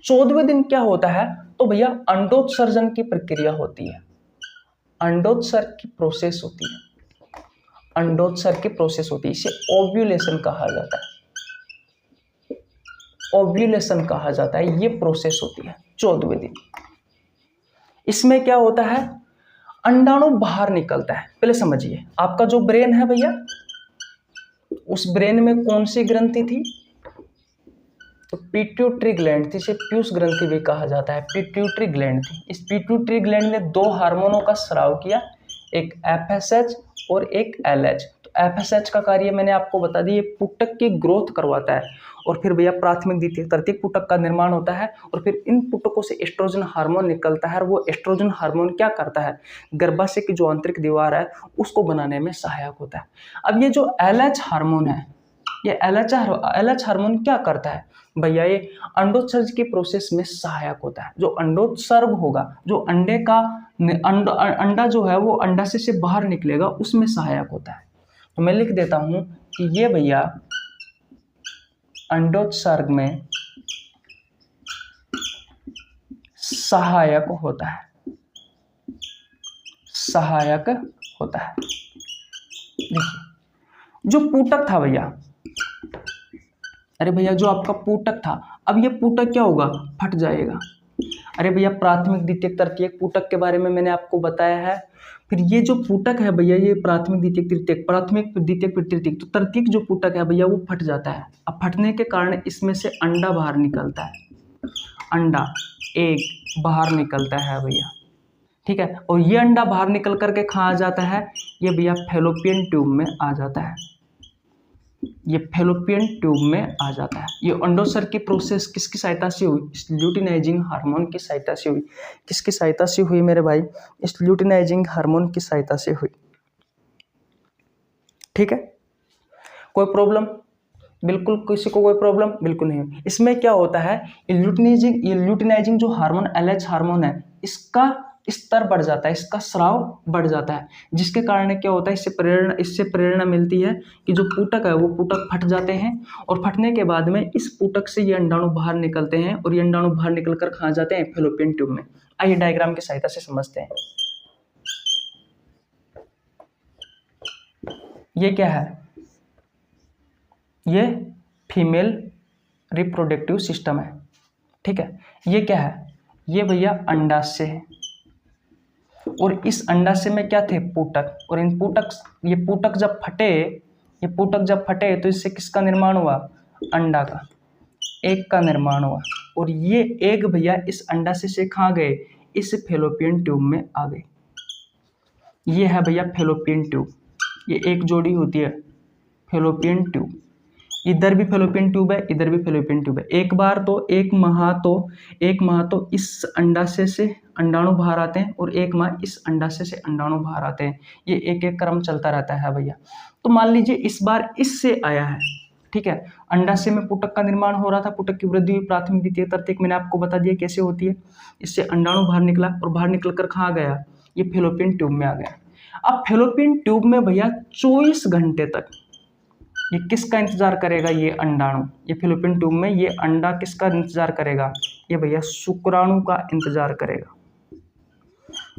14वें दिन क्या होता है, तो भैया अंडोत्सर्जन की प्रक्रिया होती है, अंडोत्सर्ग की प्रोसेस होती है, अंडोत्सर्ग की प्रोसेस होती है। इसे ओव्यूलेशन कहा जाता है, ओव्यूलेशन कहा जाता है। ये प्रोसेस होती है 14वें दिन। इसमें क्या होता है, अंडाणु बाहर निकलता है। पहले समझिए, आपका जो ब्रेन है भैया, उस ब्रेन में कौन सी ग्रंथि थी, तो पिट्यूटरी ग्लैंड थी, इसे पीयूष ग्रंथि भी कहा जाता है, पिट्यूटरी ग्लैंड थी। इस पिट्यूटरी ग्लैंड ने दो हार्मोनों का स्राव किया, एक एफएसएच और एक एलएच। तो एफएसएच का कार्य मैंने आपको बता दिया, पुटक की ग्रोथ करवाता है, और फिर भैया प्राथमिक द्वितीयक तृतीयक पुटक का निर्माण होता है, और फिर इन पुटकों से एस्ट्रोजन हार्मोन निकलता है, और वो एस्ट्रोजन हार्मोन क्या करता है, गर्भाशय की जो आंतरिक दीवार है उसको बनाने में सहायक होता है। अब ये जो एलएच हार्मोन है, ये एलएच हार्मोन क्या करता है भैया, ये अंडोत्सर्ग की प्रोसेस में सहायक होता है। जो अंडोत्सर्ग होगा, जो अंडे का अंडा जो है वो अंडाशय से बाहर निकलेगा, उसमें सहायक होता है। तो मैं लिख देता हूं कि ये भैया अंडोत्सर्ग में सहायक होता है, सहायक होता है। देखिए जो पूटक था भैया, अरे भैया जो आपका पूटक था, अब ये पूटक क्या होगा, फट जाएगा। अरे भैया प्राथमिक द्वितीयक तृतीयक पूटक के बारे में मैंने आपको बताया है। फिर ये जो पूटक है भैया, ये प्राथमिक द्वितीयक तृतीयक, प्राथमिक द्वितीयक फिर तृतीयक, तो तृतीयक जो पूटक है भैया वो फट जाता है। अब फटने के कारण इसमें से अंडा बाहर निकलता है, अंडा एग बाहर निकलता है भैया, ठीक है। और ये अंडा बाहर निकल करके कहाँ आ जाता है, ये भैया फैलोपियन ट्यूब में आ जाता है, ये फैलोपियन ट्यूब में आ जाता है। ये अंडोत्सर्ग की प्रोसेस किसकी सहायता से हुई, इस ल्यूटिनाइजिंग हार्मोन की सहायता से हुई। किसकी सहायता से हुई मेरे भाई, इस ल्यूटिनाइजिंग हार्मोन की सहायता से हुई, ठीक है। कोई प्रॉब्लम, बिल्कुल किसी को कोई प्रॉब्लम बिल्कुल नहीं हुई। इसमें क्या होता है, ये ल्यूटिनाइजिंग जो हार्मोन एलएच हार्मोन है, इसका स्तर बढ़ जाता है, इसका स्राव बढ़ जाता है, जिसके कारण क्या होता है, इससे प्रेरणा मिलती है कि जो पूटक है वो पूटक फट जाते हैं, और फटने के बाद में इस पूटक से ये अंडाणु बाहर निकलते हैं, और ये अंडाणु बाहर निकलकर कहाँ जाते हैं, फैलोपियन ट्यूब में। आइए डायग्राम की सहायता से समझते हैं। ये क्या है, ये फीमेल रिप्रोडक्टिव सिस्टम है, ठीक है। ये क्या है, ये भैया अंडाशय है, और इस अंडाशय में क्या थे, पूटक, और इन पूटक, ये पूटक जब फटे तो इससे किसका निर्माण हुआ, अंडा का, एग का निर्माण हुआ, और ये एग भैया इस अंडाशय से कहाँ गए, इस फैलोपियन ट्यूब में आ गए। ये है भैया फैलोपियन ट्यूब, ये एक जोड़ी होती है फैलोपियन ट्यूब, इधर भी फैलोपियन ट्यूब है, इधर भी फैलोपियन ट्यूब है। एक माह तो इस अंडाशय से अंडाणु बाहर आते हैं, और एक माह इस अंडाशय से अंडाणु बाहर आते हैं। ये एक एक क्रम चलता रहता है भैया। तो मान लीजिए इस बार इससे आया है, ठीक है। अंडाशय में पुटक का निर्माण हो रहा था, पुटक की वृद्धि हुई, प्राथमिक द्वितीयक तृतीयक मैंने आपको बता दिया कैसे होती है। इससे अंडाणु बाहर निकला, और बाहर निकलकर कहाँ गया, ये फैलोपियन ट्यूब में आ गया। अब फैलोपियन ट्यूब में भैया 24 घंटे तक ये किसका इंतजार करेगा, ये अंडाणु, ये फैलोपियन ट्यूब में ये अंडा किसका इंतजार करेगा, ये भैया शुक्राणु का इंतजार करेगा।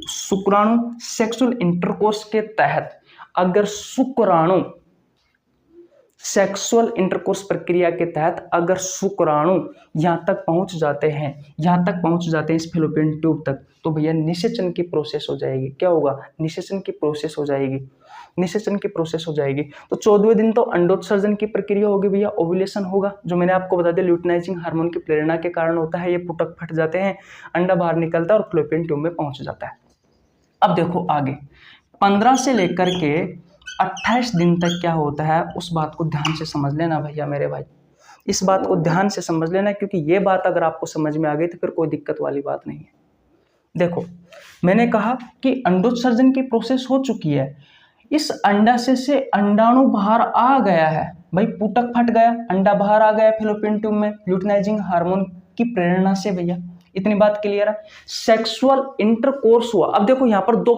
शुक्राणु सेक्सुअल इंटरकोर्स के तहत अगर शुक्राणु सेक्सुअल इंटरकोर्स प्रक्रिया के तहत अगर शुक्राणु यहाँ तक पहुँच जाते हैं इस फैलोपियन ट्यूब तक, तो भैया निषेचन की प्रोसेस हो जाएगी। क्या होगा, निषेचन की प्रोसेस हो जाएगी। तो 14वें दिन तो अंडोत्सर्जन की प्रक्रिया होगी भैया, ओव्यूलेशन होगा, जो मैंने आपको बता दिया ल्यूटिनाइजिंग हार्मोन की प्रेरणा के कारण होता है। ये पुटक फट जाते हैं, अंडा बाहर निकलता है और फैलोपियन ट्यूब में पहुंच जाता है। अब देखो आगे 15 से लेकर के 28 दिन तक क्या होता है, उस बात को ध्यान से समझ लेना भैया मेरे भाई, इस बात को ध्यान से समझ लेना, क्योंकि ये बात अगर आपको समझ में आ गई तो फिर कोई दिक्कत वाली बात नहीं है। देखो मैंने कहा कि अंडोत्सर्जन की प्रोसेस हो चुकी है, इस अंडाशय से अंडाणु बाहर आ गया है भाई, पुटक फट गया, अंडा बाहर आ गया फैलोपियन ट्यूब में ल्यूटिनाइजिंग हार्मोन की प्रेरणा से भैया, इतनी बात क्लियर है। सेक्सुअल इंटरकोर्स हुआ। अब देखो यहाँ पर दो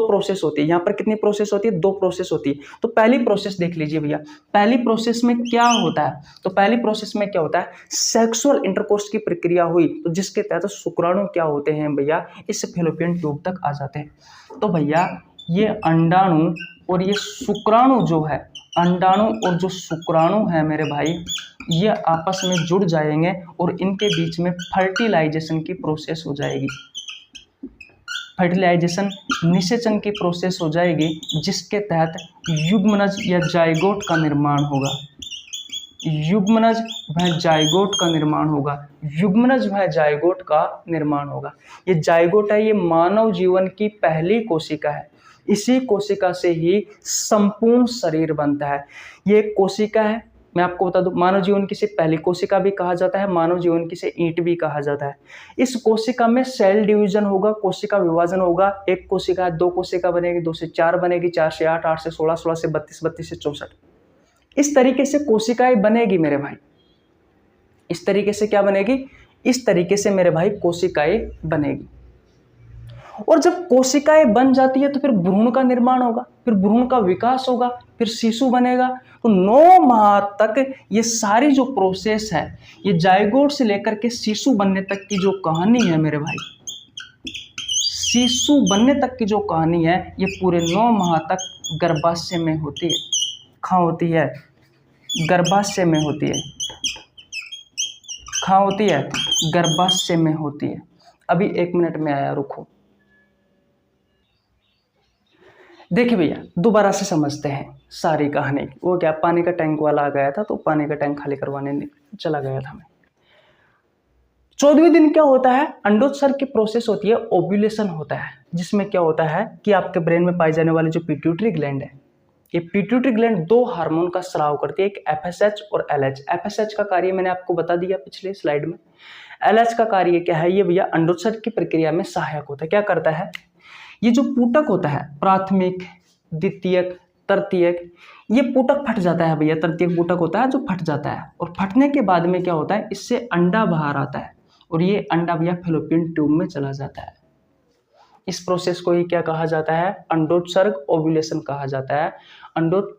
प्रोसेस होती है, यहाँ पर कितनी प्रोसेस होती है, 2 प्रोसेस होती है। तो पहली प्रोसेस देख लीजिए भैया, पहली प्रोसेस में क्या होता है, तो पहली प्रोसेस में क्या होता है, सेक्सुअल इंटरकोर्स की प्रक्रिया हुई, तो जिसके तहत शुक्राणु क्या होते हैं भैया, इस फैलोपियन ट्यूब तक आ जाते हैं। तो भैया ये अंडाणु और ये शुक्राणु जो है, अंडाणु और जो शुक्राणु है मेरे भाई, ये आपस में जुड़ जाएंगे और इनके बीच में फर्टिलाइजेशन की प्रोसेस हो जाएगी। फर्टिलाइजेशन निषेचन की प्रोसेस हो जाएगी, जिसके तहत युग्मनज या जाइगोट का निर्माण होगा। युग्मनज वह जाइगोट का निर्माण होगा। युग्मनज वह जाइगोट का निर्माण होगा। ये जाइगोट है, ये मानव जीवन की पहली कोशिका है। इसी कोशिका से ही संपूर्ण शरीर बनता है। ये एक कोशिका है, मैं आपको बता दूं, मानव जीवन की से पहली कोशिका भी कहा जाता है, मानव जीवन की से ईंट भी कहा जाता है। इस कोशिका में सेल डिवीजन होगा, कोशिका विभाजन होगा। एक कोशिका 2 कोशिका बनेगी, 2 से 4 बनेगी, 4 से 8, 8 से 16, 16 से 32, 32 से 64। इस तरीके से कोशिकाएं बनेगी मेरे भाई। इस तरीके से क्या बनेगी? इस तरीके से मेरे भाई कोशिकाएं बनेगी। और जब कोशिकाएं बन जाती है तो फिर भ्रूण का निर्माण होगा, फिर भ्रूण का विकास होगा, फिर शिशु बनेगा। तो 9 माह तक ये सारी जो प्रोसेस है, ये जाइगोट से लेकर के शिशु बनने तक की जो कहानी है मेरे भाई, शिशु बनने तक की जो कहानी है, ये पूरे 9 माह तक गर्भाशय में होती है। कहाँ होती है? गर्भाशय में होती है। कहाँ होती है? गर्भाशय में होती है। अभी 1 मिनट में आया, रुको। देखिए भैया, दोबारा से समझते हैं सारी कहानी। वो क्या, पानी का टैंक वाला आ गया था तो पानी का टैंक खाली करवाने चला गया था मैं। 14वें दिन क्या होता है? अंडोत्सर्ग की प्रोसेस होती है, ओव्यूलेशन होता है, जिसमें क्या होता है कि आपके ब्रेन में पाई जाने वाली जो पिट्यूटरी ग्लैंड है, ये पिट्यूटरी ग्लैंड 2 हार्मोन का स्राव करती है, एक एफएसएच और एलएच। एफएसएच का कार्य मैंने आपको बता दिया पिछले स्लाइड में। एलएच का कार्य क्या है? ये भैया अंडोत्सर्ग की प्रक्रिया में सहायक होता है। क्या करता है? ये जो पूटक होता है, प्राथमिक, द्वितीयक, तृतीयक, ये पूटक फट जाता है भैया। तृतीयक पूटक होता है जो फट जाता है, और फटने के बाद में क्या होता है, इससे अंडा बाहर आता है, और ये अंडा भैया फैलोपियन ट्यूब में चला जाता है। इस प्रोसेस को ही क्या कहा जाता है? अंडोत्सर्ग, ओव्यूलेशन कहा जाता है।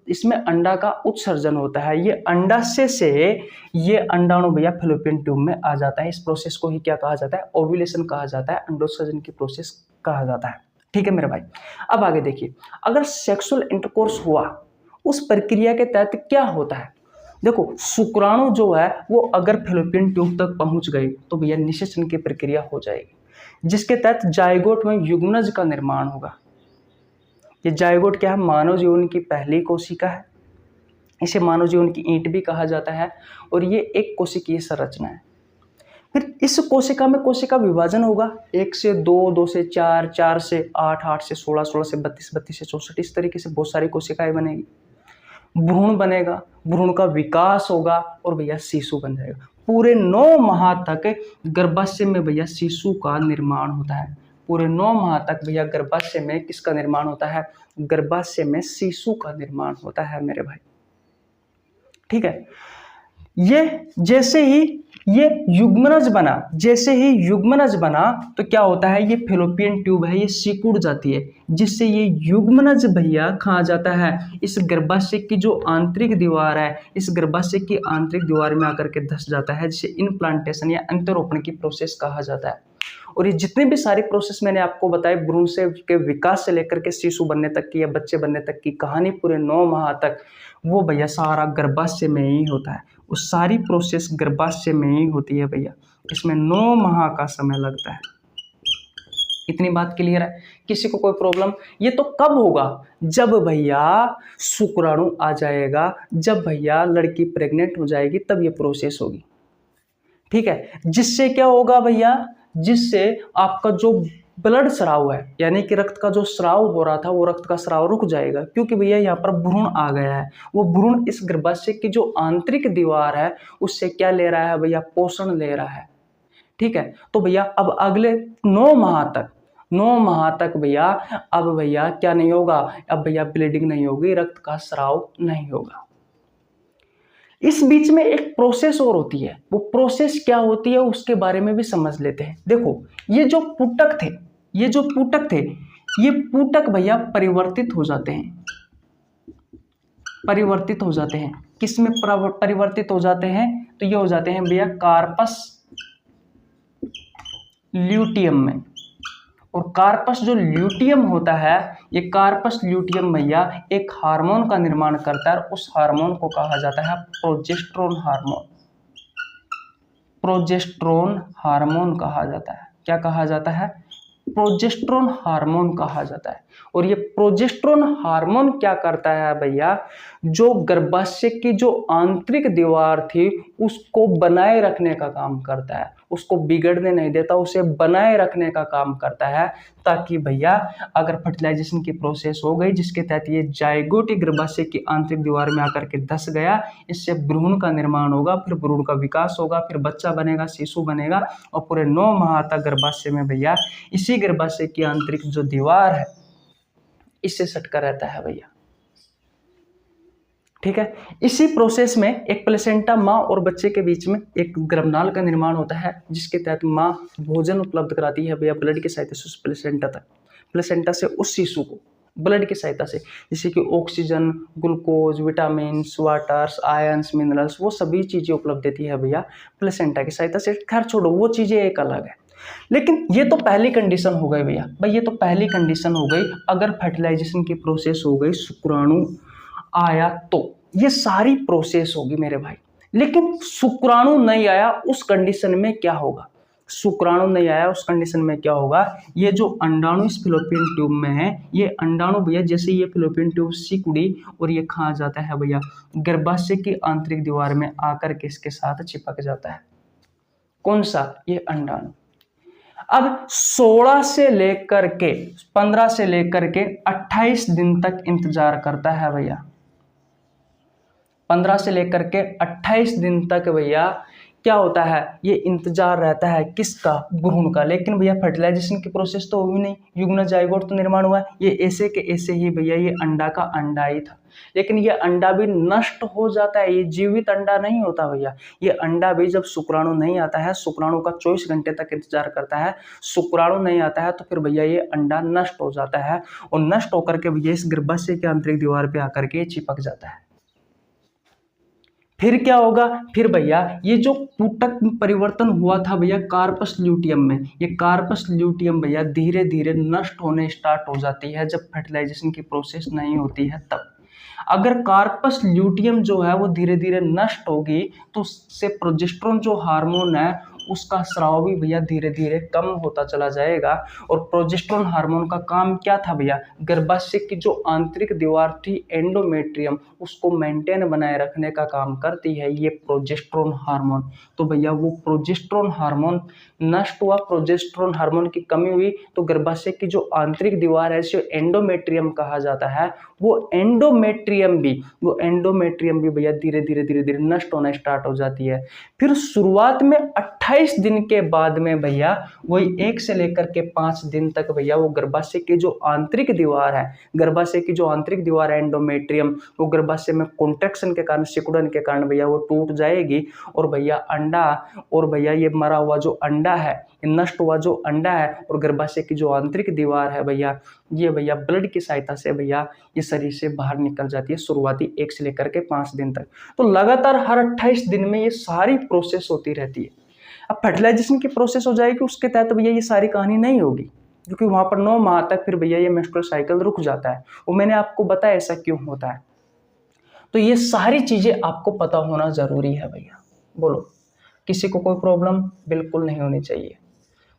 इसमें अंडा का उत्सर्जन होता है। ये अंडाशय से ये अंडाणु भैया फैलोपियन ट्यूब में आ जाता है। इस प्रोसेस को ही क्या कहा जाता है? ओव्यूलेशन कहा जाता है, अंडोत्सर्जन की प्रोसेस कहा जाता है। ठीक है मेरे भाई। अब आगे देखिए, अगर सेक्सुअल इंटरकोर्स हुआ, उस प्रक्रिया के तहत क्या होता है? देखो, शुक्राणु जो है वो अगर फैलोपियन ट्यूब तक पहुंच गई तो भैया निषेचन की प्रक्रिया हो जाएगी, जिसके तहत जाइगोट में युग्मनज का निर्माण होगा। ये जाइगोट क्या है? मानव जीवन की पहली कोशिका है। इसे मानव जीवन की ईंट भी कहा जाता है, और ये एक कोशिकीय संरचना है। फिर इस कोशिका में कोशिका विभाजन होगा, 1 से 2, 2 से 4, 4 से 8, 8 से 16, 16 से 32, 32 से 64। इस तरीके से बहुत सारी कोशिकाएं बनेगी। भ्रूण बनेगा, भ्रूण का विकास होगा, और भैया शिशु बन जाएगा। पूरे 9 माह तक गर्भाशय में भैया शिशु का निर्माण होता है। पूरे 9 माह तक भैया गर्भाशय में किसका निर्माण होता है? गर्भाशय में शिशु का निर्माण होता है मेरे भाई। ठीक है। ये जैसे ही ये युग्मनज बना, जैसे ही युग्मनज बना तो क्या होता है? ये फैलोपियन ट्यूब है, ये सिकुड़ जाती है, जिससे ये युग्मनज भैया कहा जाता है इस गर्भाशय की जो आंतरिक दीवार है, इस गर्भाशय की आंतरिक दीवार में आकर के धस जाता है, जिसे इनप्लांटेशन या अंतरोपण की प्रोसेस कहा जाता है। और ये जितने भी सारी प्रोसेस मैंने आपको बताए, भ्रूण से के विकास से लेकर के शिशु बनने तक की या बच्चे बनने तक की कहानी, पूरे 9 माह तक, वो भैया सारा गर्भाशय में ही होता है। वो सारी प्रोसेस गर्भाशय में ही होती है भैया। इसमें 9 माह का समय लगता है। इतनी बात क्लियर है? किसी को कोई प्रॉब्लम? ये तो कब होगा? जब भैया शुक्राणु आ जाएगा, जब भैया लड़की प्रेग्नेंट हो जाएगी, तब ये प्रोसेस होगी। ठीक है। जिससे क्या होगा भैया? जिससे आपका जो ब्लड स्राव है, यानी कि रक्त का जो स्राव हो रहा था, वो रक्त का स्राव रुक जाएगा, क्योंकि भैया यहाँ पर भ्रूण आ गया है। वो भ्रूण इस गर्भाशय की जो आंतरिक दीवार है उससे क्या ले रहा है भैया? पोषण ले रहा है। ठीक है। तो भैया अब अगले 9 माह तक, 9 माह तक भैया, अब भैया क्या नहीं होगा? अब भैया ब्लीडिंग नहीं होगी, रक्त का स्राव नहीं होगा। इस बीच में एक प्रोसेस और होती है। वो प्रोसेस क्या होती है उसके बारे में भी समझ लेते हैं। देखो, ये जो पूटक थे, ये जो पूटक थे, ये पूटक भैया परिवर्तित हो जाते हैं। परिवर्तित हो जाते हैं किस में? परिवर्तित हो जाते हैं तो ये हो जाते हैं भैया कार्पस ल्यूटियम में। और कार्पस जो ल्यूटियम होता है, ये कार्पस ल्यूटियम भैया एक हार्मोन का निर्माण करता है, और उस हार्मोन को कहा जाता है प्रोजेस्टेरोन हार्मोन। प्रोजेस्टेरोन हार्मोन कहा जाता है। क्या कहा जाता है? प्रोजेस्टेरोन हार्मोन कहा जाता है। और ये प्रोजेस्टेरोन हार्मोन क्या करता है भैया, जो गर्भाशय की जो आंतरिक दीवार थी उसको बनाए रखने का काम करता है, उसको बिगड़ने नहीं देता, उसे बनाए रखने का काम करता है, ताकि भैया अगर फर्टिलाइजेशन की प्रोसेस हो गई जिसके तहत ये जायगोट गर्भाशय की आंतरिक दीवार में आकर के धस गया, इससे भ्रूण का निर्माण होगा, फिर भ्रूण का विकास होगा, फिर बच्चा बनेगा, शिशु बनेगा, और पूरे 9 माह तक गर्भाशय में भैया इसी गर्भाशय की आंतरिक जो दीवार है इससे सटका रहता है भैया। ठीक है, इसी प्रोसेस में एक प्लेसेंटा माँ और बच्चे के बीच में एक गर्भनाल का निर्माण होता है, जिसके तहत माँ भोजन उपलब्ध कराती है भैया ब्लड की सहायता से उस प्लेसेंटा तक, प्लेसेंटा से उस शिशु को ब्लड की सहायता से, जैसे कि oxygen, glucose, vitamin, waters, ions, minerals, वो सभी चीजें उपलब्ध देती है भैया प्लेसेंटा की सहायता से। खैर छोड़ो, वो चीजें एक अलग है। लेकिन ये तो पहली कंडीशन हो गई भैया, भाई ये तो पहली कंडीशन हो गई, अगर फर्टिलाइजेशन की प्रोसेस हो गई, शुक्राणु आया तो ये सारी प्रोसेस होगी मेरे भाई। लेकिन शुक्राणु नहीं आया उस कंडीशन में क्या होगा, शुक्राणु नहीं आया उस कंडीशन में क्या होगा, ये जो अंडाणु इस फिलोपियन ट्यूब में है, ये अंडाणु भैया जैसे ये फिलोपियन ट्यूब सिकुड़ी और ये कहाँ जाता है भैया, गर्भाशय की आंतरिक दीवार में आकर के इसके साथ चिपक जाता है। कौन सा, ये अंडाणु। अब 16 से लेकर के 15 से लेकर के 28 दिन तक इंतजार करता है भैया, 15 से लेकर के 28 दिन तक भैया क्या होता है, ये इंतजार रहता है किसका, भ्रूण का। लेकिन भैया फर्टिलाइजेशन की प्रोसेस तो हुई नहीं, युग्म जाइगोट तो निर्माण हुआ, ये ऐसे के ऐसे ही भैया ये अंडा का अंडा ही था। लेकिन ये अंडा भी नष्ट हो जाता है, ये जीवित अंडा नहीं होता भैया। ये अंडा भी जब शुक्राणु नहीं आता है, शुक्राणु का 24 घंटे तक इंतजार करता है, शुक्राणु नहीं आता है तो फिर भैया ये अंडा नष्ट हो जाता है, और नष्ट होकर के भैया इस गर्भाशय की आंतरिक दीवार पे आकर के चिपक जाता है। फिर क्या होगा, फिर भैया ये जो ऊतक परिवर्तन हुआ था भैया कार्पस ल्यूटियम में, ये कार्पस ल्यूटियम भैया धीरे धीरे नष्ट होने स्टार्ट हो जाती है जब फर्टिलाइजेशन की प्रोसेस नहीं होती है तब। अगर कार्पस ल्यूटियम जो है वो धीरे धीरे नष्ट होगी तो उससे प्रोजेस्टेरोन जो हार्मोन है उसका स्राव भी भैया धीरे धीरे कम होता चला जाएगा। और प्रोजेस्टेरोन हार्मोन का काम क्या था भैया, गर्भाशय की जो आंतरिक दीवार थी एंडोमेट्रियम, उसको मेंटेन बनाए रखने का काम करती है ये प्रोजेस्टेरोन हार्मोन। तो भैया वो प्रोजेस्टेरोन हार्मोन नष्ट हुआ, प्रोजेस्टेरोन हार्मोन की कमी हुई, तो गर्भाशय की जो आंतरिक दीवार है जिसे एंडोमेट्रियम कहा जाता है, वो एंडोमेट्रियम भी भैया धीरे धीरे नष्ट होना स्टार्ट हो जाती है। फिर शुरुआत में 28 दिन के बाद में भैया वही 1 से लेकर के 5 दिन तक भैया वो गर्भाशय की जो आंतरिक दीवार है, गर्भाशय की जो आंतरिक दीवार है एंडोमेट्रियम, वो गर्भाशय में कॉन्ट्रैक्शन के कारण, सिकुड़न के कारण भैया वो टूट जाएगी, और भैया अंडा, और भैया ये मरा हुआ जो अंडा है, नष्ट हुआ जो अंडा है और गर्भाशय की जो आंतरिक दीवार है भैया, ये भैया ब्लड की सहायता से भैया ये शरीर से बाहर निकल जाती है शुरुआती 1 से लेकर के 5 दिन तक। तो लगातार हर 28 दिन में ये सारी प्रोसेस होती रहती है। अब फर्टिलाइजेशन की प्रोसेस हो जाएगी उसके तहत भैया ये सारी कहानी नहीं होगी, क्योंकि वहां पर 9 माह तक फिर भैया ये मेंस्ट्रुअल साइकिल रुक जाता है। वो मैंने आपको बताया ऐसा क्यों होता है। तो ये सारी चीजें आपको पता होना जरूरी है भैया। बोलो, किसी को कोई प्रॉब्लम बिल्कुल नहीं होनी चाहिए।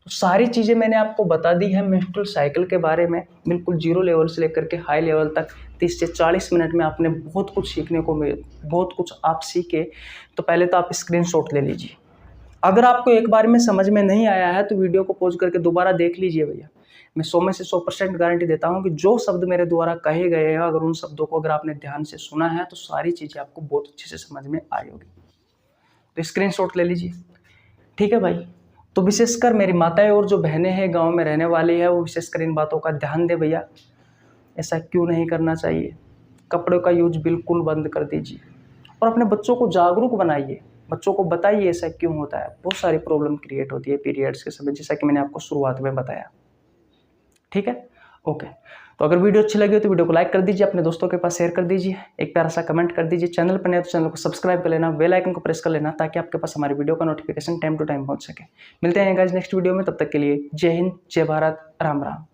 तो सारी चीज़ें मैंने आपको बता दी है मेंस्ट्रुअल साइकिल के बारे में, बिल्कुल जीरो लेवल से लेकर के हाई लेवल तक 30 से 40 मिनट में आपने बहुत कुछ सीखने को मिले, बहुत कुछ आप सीखे। तो पहले तो आप स्क्रीनशॉट ले लीजिए। अगर आपको एक बार में समझ में नहीं आया है तो वीडियो को पॉज करके दोबारा देख लीजिए भैया। मैं 100 में से 100% गारंटी देता हूँ कि जो शब्द मेरे द्वारा कहे गए हैं, अगर उन शब्दों को अगर आपने ध्यान से सुना है तो सारी चीज़ें आपको बहुत अच्छे से समझ में आई होगी। तो स्क्रीनशॉट ले लीजिए, ठीक है भाई। तो विशेषकर मेरी माताएं और जो बहनें हैं गांव में रहने वाली है वो विशेषकर इन बातों का ध्यान दे भैया। ऐसा क्यों नहीं करना चाहिए, कपड़ों का यूज बिल्कुल बंद कर दीजिए और अपने बच्चों को जागरूक बनाइए, बच्चों को बताइए ऐसा क्यों होता है। बहुत सारी प्रॉब्लम क्रिएट होती है पीरियड्स के समय, जैसा कि मैंने आपको शुरुआत में बताया। ठीक है, ओके। तो अगर वीडियो अच्छी लगी हो तो वीडियो को लाइक कर दीजिए, अपने दोस्तों के पास शेयर कर दीजिए, एक प्यारा सा कमेंट कर दीजिए। चैनल पर नहीं तो चैनल को सब्सक्राइब कर लेना, बेल आइकन को प्रेस कर लेना, ताकि आपके पास हमारी वीडियो का नोटिफिकेशन टाइम टू टाइम पहुंच सके। मिलते हैं गाइस नेक्स्ट वीडियो में, तब तक के लिए जय हिंद, जय भारत, राम राम।